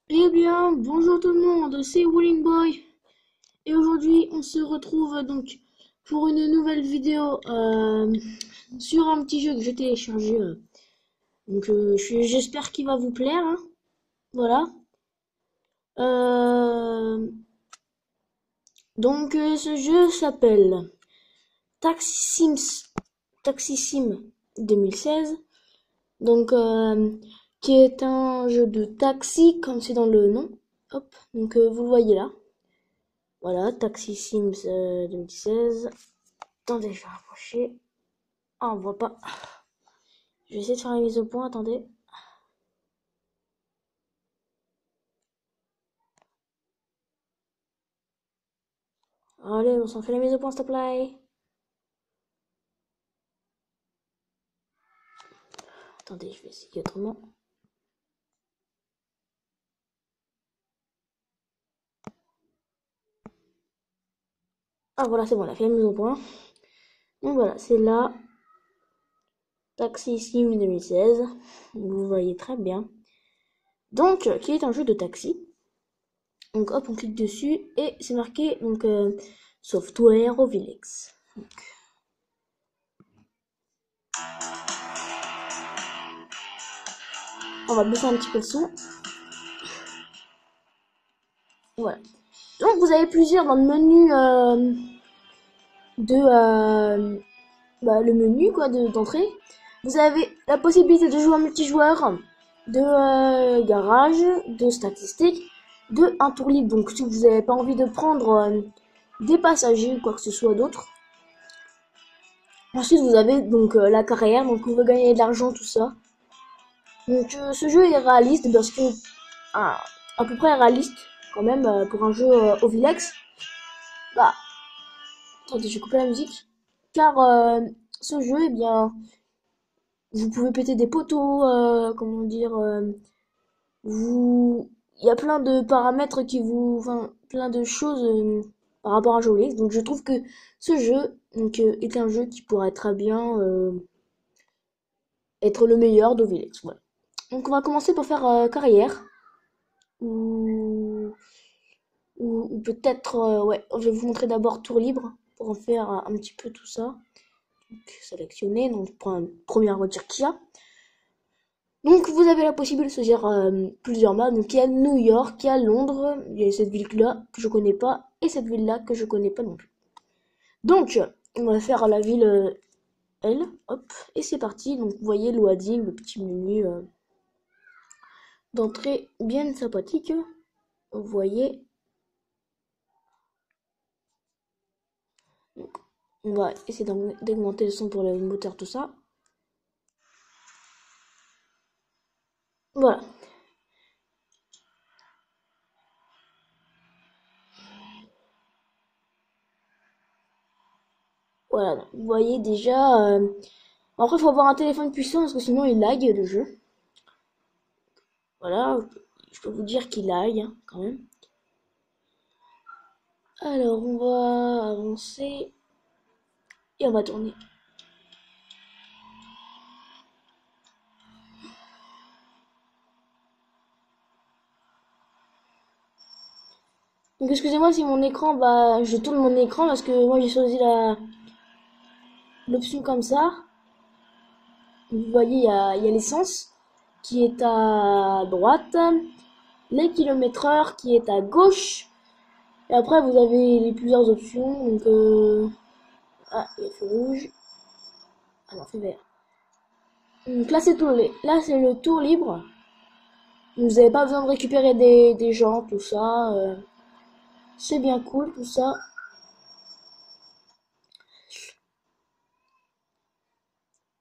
Eh bien, bonjour tout le monde, c'est Wooling Boy et aujourd'hui on se retrouve donc pour une nouvelle vidéo sur un petit jeu que j'ai téléchargé. J'espère qu'il va vous plaire, hein. Voilà. Euh, Ce jeu s'appelle Taxi Sims, Taxi Sim 2016. Donc qui est un jeu de taxi comme c'est dans le nom. Hop, vous le voyez là. Voilà, Taxi Sims 2016. Attendez, je vais rapprocher. Ah, on voit pas. Je vais essayer de faire la mise au point, attendez. Allez, on s'en fait la mise au point, s'il te plaît. Attendez, je vais essayer autrement. Ah, voilà, c'est bon, on a fait la mise au point. Donc voilà, c'est là. Taxi Sim 2016. Vous voyez très bien. Donc, qui est un jeu de taxi. Donc hop, on clique dessus et c'est marqué software Ovilex. On va baisser un petit peu le son. Voilà. Donc vous avez plusieurs dans le menu le menu quoi d'entrée. Vous avez la possibilité de jouer en multijoueur, de garage, de statistiques, de un tour libre. Donc si vous n'avez pas envie de prendre des passagers ou quoi que ce soit d'autre. Ensuite vous avez donc la carrière, donc vous pouvez gagner de l'argent, tout ça. Donc ce jeu est réaliste parce que à peu près réaliste quand même pour un jeu Ovilex. Bah, attendez, je vais couper la musique. Car ce jeu, eh bien, vous pouvez péter des poteaux, comment dire, il y a plein de paramètres enfin, plein de choses par rapport à un jeu Ovilex. Donc je trouve que ce jeu est un jeu qui pourrait très bien être le meilleur d'Ovilex. Voilà. Donc on va commencer par faire carrière. Ou, ou peut-être, ouais, je vais vous montrer d'abord tour libre pour en faire un petit peu tout ça. Donc, sélectionner, donc je prends une première voiture qu'il y a. Donc vous avez la possibilité de choisir plusieurs maps. Donc il y a New York, il y a Londres, il y a cette ville-là que je connais pas et cette ville-là que je connais pas non plus. Donc on va faire la ville L, hop, et c'est parti. Donc vous voyez le loading, le petit menu d'entrée bien sympathique. Vous voyez. Donc, on va essayer d'augmenter le son pour le moteur, tout ça. Voilà. Voilà, donc, vous voyez déjà. Après, il faut avoir un téléphone puissant parce que sinon il lag le jeu. Voilà, je peux vous dire qu'il lag hein, quand même. Alors, on va avancer et on va tourner. Donc, excusez-moi si mon écran, bah, je tourne mon écran parce que moi j'ai choisi l'option comme ça. Vous voyez, il y a l'essence qui est à droite, les kilomètres heure qui est à gauche. Et après, vous avez les plusieurs options. Donc, ah, il y a feu rouge. Ah non, feu vert. Donc là, là, c'est le tour libre. Vous n'avez pas besoin de récupérer des gens, tout ça. C'est bien cool, tout ça.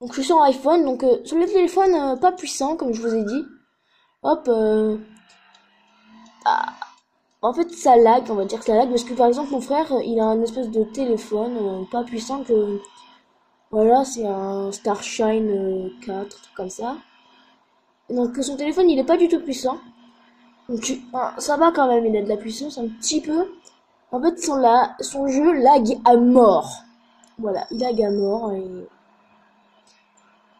Donc je suis sur iPhone, donc sur le téléphone pas puissant, comme je vous ai dit. Hop, en fait ça lag, on va dire que ça lag, parce que par exemple mon frère, il a un espèce de téléphone pas puissant que... Voilà, c'est un Starshine 4, truc comme ça. Et donc son téléphone, il est pas du tout puissant. Donc ça va quand même, il a de la puissance un petit peu. En fait, son jeu lag à mort. Voilà, il lag à mort. Et...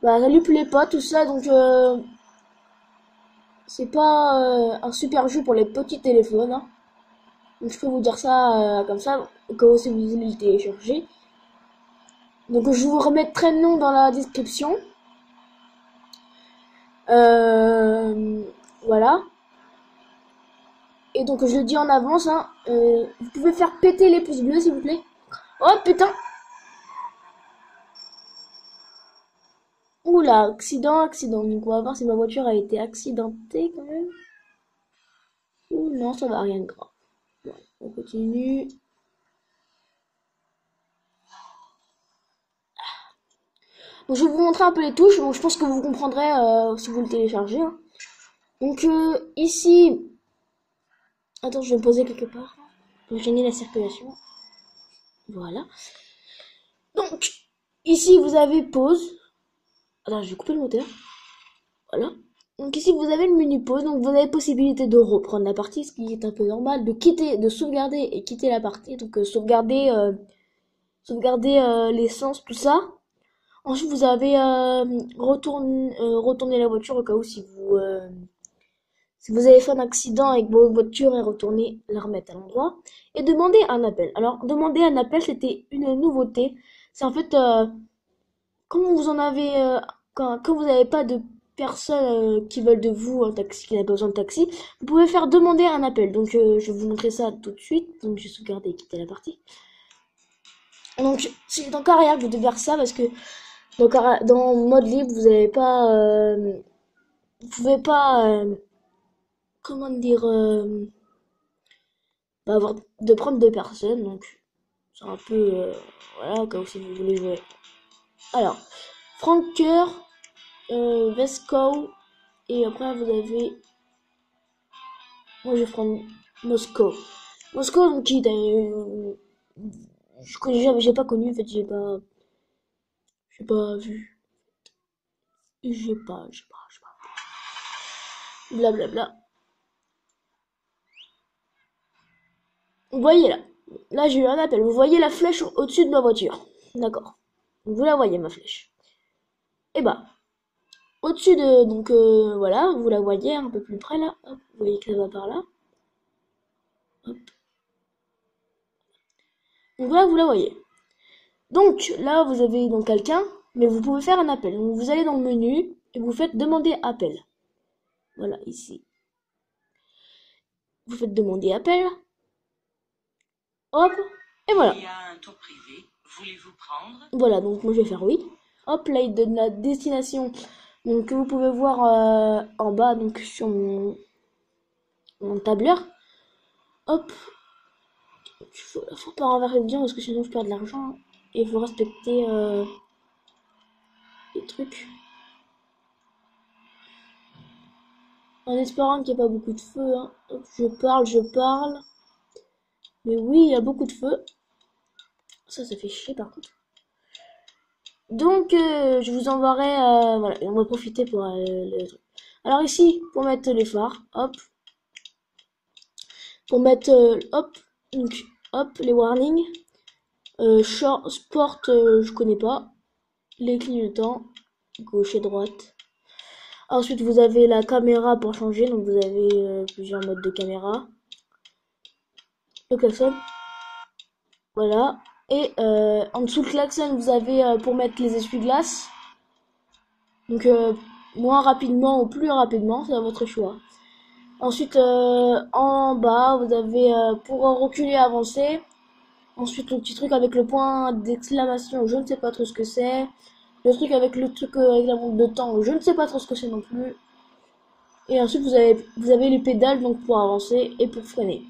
Bah, salut les potes, tout ça, donc... c'est pas un super jeu pour les petits téléphones, hein. Donc je peux vous dire ça comme ça, quand si vous voulez le télécharger. Donc je vous remettrai le nom dans la description. Voilà. Et donc je le dis en avance, hein, vous pouvez faire péter les pouces bleus s'il vous plaît. Oh putain. Oula, accident. Donc on va voir si ma voiture a été accidentée quand même. Ou non, ça va, rien de grave. Bon, on continue. Donc je vais vous montrer un peu les touches. Donc je pense que vous comprendrez si vous le téléchargez, hein. Donc ici, attends, je vais me poser quelque part pour gêner la circulation. Voilà. Donc ici vous avez pause. Attends, je vais couper le moteur. Voilà. Donc ici vous avez le menu pause, donc vous avez possibilité de reprendre la partie, ce qui est un peu normal, de quitter, de sauvegarder et quitter la partie, donc sauvegarder l'essence, tout ça. Ensuite vous avez retourner la voiture au cas où si vous avez fait un accident avec votre voiture et retourner la remettre à l'endroit. Et demander un appel. Alors demander un appel c'était une nouveauté. C'est en fait quand vous en avez quand vous n'avez pas de personnes qui veulent de vous un taxi, qui n'a pas besoin de taxi, vous pouvez faire demander un appel. Donc je vais vous montrer ça tout de suite. Donc je vais sauvegarder et quitter la partie. Donc c'est dans carrière que vous devez faire ça parce que dans mode libre vous n'avez pas vous pouvez pas comment dire avoir de prendre deux personnes. Donc c'est un peu voilà comme si vous voulez jouer. Alors Franker, Vescow, et après vous avez, moi je vais prendre Moscow. Moscow donc qui je connais jamais, j'ai pas connu en fait, j'ai pas vu, j'ai pas, blablabla. Vous voyez là j'ai eu un appel, vous voyez la flèche au-dessus de ma voiture, d'accord, vous la voyez ma flèche, et bah au-dessus de, donc voilà, vous la voyez un peu plus près là, hop, vous voyez que ça va par là, hop, donc là vous la voyez. Donc là vous avez donc quelqu'un, mais vous pouvez faire un appel, donc vous allez dans le menu et vous faites demander appel, voilà ici, vous faites demander appel, hop, et voilà. Il y a un tour privé, voulez-vous prendre? Voilà, donc moi je vais faire oui. Hop, là il donne la destination, donc que vous pouvez voir en bas, donc sur mon tableur. Hop, faut pas renverser le bien parce que sinon je perds de l'argent. Et il faut respecter les trucs. En espérant qu'il n'y ait pas beaucoup de feu, hein. Hop, je parle. Mais oui, il y a beaucoup de feu. Ça fait chier par contre. Donc je vous enverrai, voilà, on va profiter pour le truc. Alors ici, pour mettre les phares, hop, pour mettre, hop, donc, hop, les warnings, short, sport, je connais pas, les clignotants, gauche et droite. Ensuite, vous avez la caméra pour changer, donc vous avez plusieurs modes de caméra. Le klaxon, voilà. Et en dessous le klaxon, vous avez pour mettre les essuie-glaces. Donc moins rapidement ou plus rapidement, c'est à votre choix. Ensuite, en bas, vous avez pour reculer, avancer. Ensuite, le petit truc avec le point d'exclamation, je ne sais pas trop ce que c'est. Le truc avec le truc avec la montre de temps, je ne sais pas trop ce que c'est non plus. Et ensuite, vous avez les pédales donc pour avancer et pour freiner.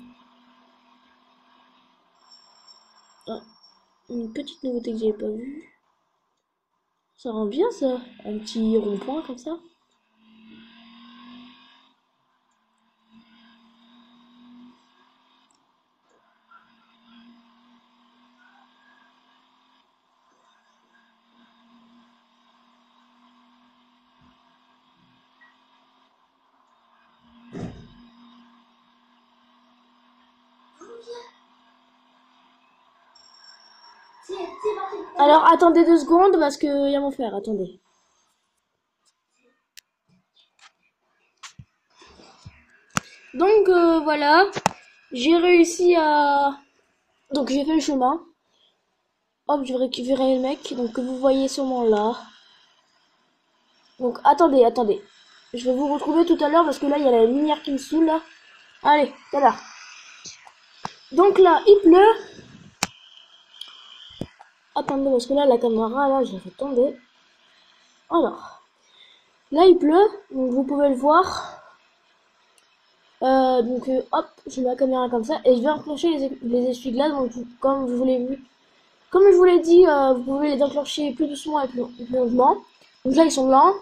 Ah, une petite nouveauté que j'avais pas vue. Ça rend bien ça, un petit rond-point comme ça. Alors attendez 2 secondes parce que y a mon frère, attendez. Donc voilà, j'ai réussi à... Donc j'ai fait le chemin. Hop, je vais récupérer le mec, donc que vous voyez sûrement là. Donc attendez. Je vais vous retrouver tout à l'heure parce que là il y a la lumière qui me saoule là. Allez, tout à l'heure. Donc là, il pleut. Attendez, parce que là la caméra, là, j'ai fait tomber. Alors, là il pleut, donc vous pouvez le voir. Hop, je mets la caméra comme ça et je vais enclencher les essuie-glaces. Donc comme je vous l'ai vu, comme je vous l'ai dit, vous pouvez les enclencher plus doucement et plus lentement. Donc là ils sont lents.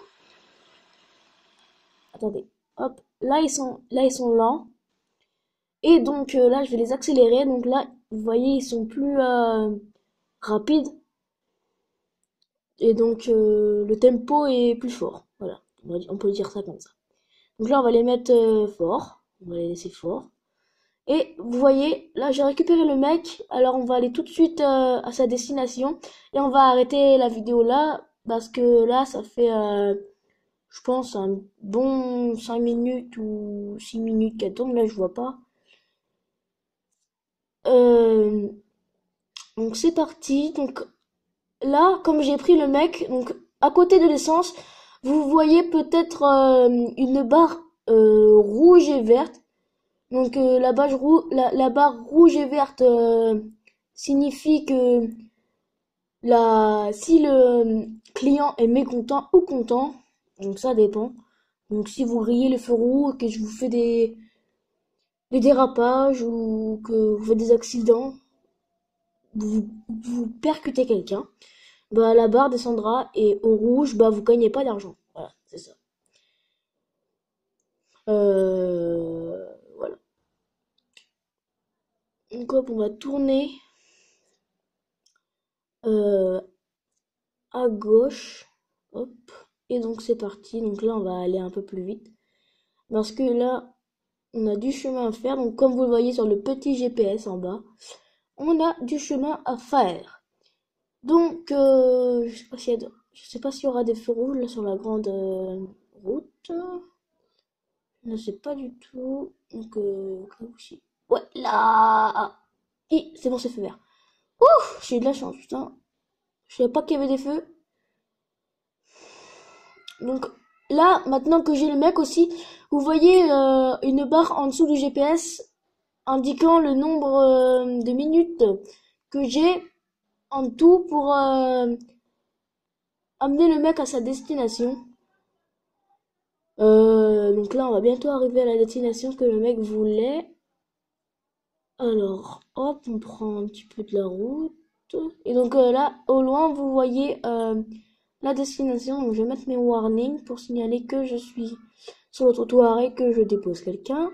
Attendez, hop, là ils sont lents. Et donc là je vais les accélérer. Donc là vous voyez ils sont plus rapides et donc le tempo est plus fort. Voilà, on peut dire ça comme ça. Donc là on va les mettre fort, on va les laisser fort. Et vous voyez, là j'ai récupéré le mec, alors on va aller tout de suite à sa destination et on va arrêter la vidéo là parce que là ça fait je pense un bon 5 minutes ou 6 minutes qu'elle tourne, là je vois pas. Euh, donc c'est parti, donc là comme j'ai pris le mec, donc à côté de l'essence, vous voyez peut-être une barre rouge et verte. Donc la barre rouge et verte signifie que si le client est mécontent ou content, donc ça dépend. Donc si vous grillez le feu rouge, que je vous fais des dérapages ou que vous faites des accidents, vous percutez quelqu'un, bah la barre descendra et au rouge, bah vous gagnez pas d'argent. Voilà, c'est ça. Voilà. Donc hop, on va tourner euh, à gauche. Hop. Et donc c'est parti. Donc là, on va aller un peu plus vite. Parce que là, on a du chemin à faire. Donc comme vous le voyez sur le petit GPS en bas, on a du chemin à faire. Donc, je sais pas s'il y aura des feux rouges là sur la grande route. Je ne sais pas du tout. Donc, ouais, là. Ah. C'est bon, c'est feu vert. Ouh, j'ai eu de la chance, putain. Je savais pas qu'il y avait des feux. Donc là, maintenant que j'ai le mec aussi, vous voyez une barre en dessous du GPS indiquant le nombre de minutes que j'ai en tout pour amener le mec à sa destination. Donc là, on va bientôt arriver à la destination que le mec voulait. Alors, hop, on prend un petit peu de la route. Et donc là, au loin, vous voyez la destination. Donc, je vais mettre mes warnings pour signaler que je suis sur le trottoir et que je dépose quelqu'un.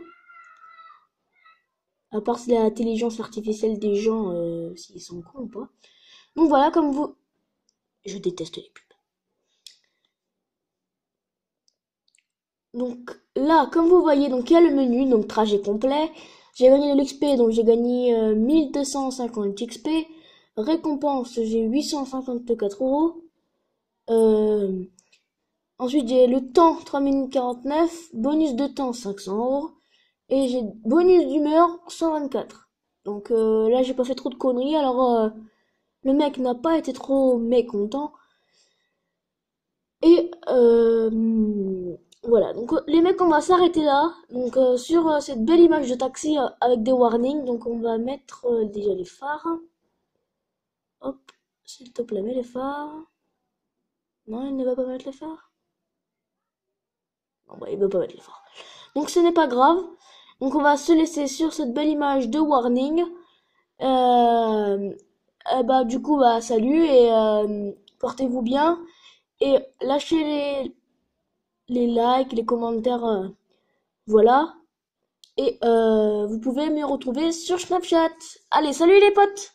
À part si l'intelligence artificielle des gens, s'ils sont cons ou pas. Donc voilà, comme vous... Je déteste les pubs. Donc là, comme vous voyez, donc il y a le menu, donc trajet complet. J'ai gagné de l'XP, donc j'ai gagné 1250 XP. Récompense, j'ai 854 euros. Ensuite, j'ai le temps, 3 minutes 49. Bonus de temps, 500 euros. Et j'ai bonus d'humeur, 124. Donc là, j'ai pas fait trop de conneries. Alors, le mec n'a pas été trop mécontent. Et voilà, donc les mecs, on va s'arrêter là. Donc sur cette belle image de taxi avec des warnings, donc on va mettre déjà les phares. Hop, s'il te plaît, mets les phares. Non, il ne va pas mettre les phares. Non, bah, il ne veut pas mettre les phares. Donc ce n'est pas grave. Donc on va se laisser sur cette belle image de warning. Bah du coup, bah salut et portez-vous bien. Et lâchez les likes, les commentaires, voilà. Et vous pouvez me retrouver sur Snapchat. Allez, salut les potes!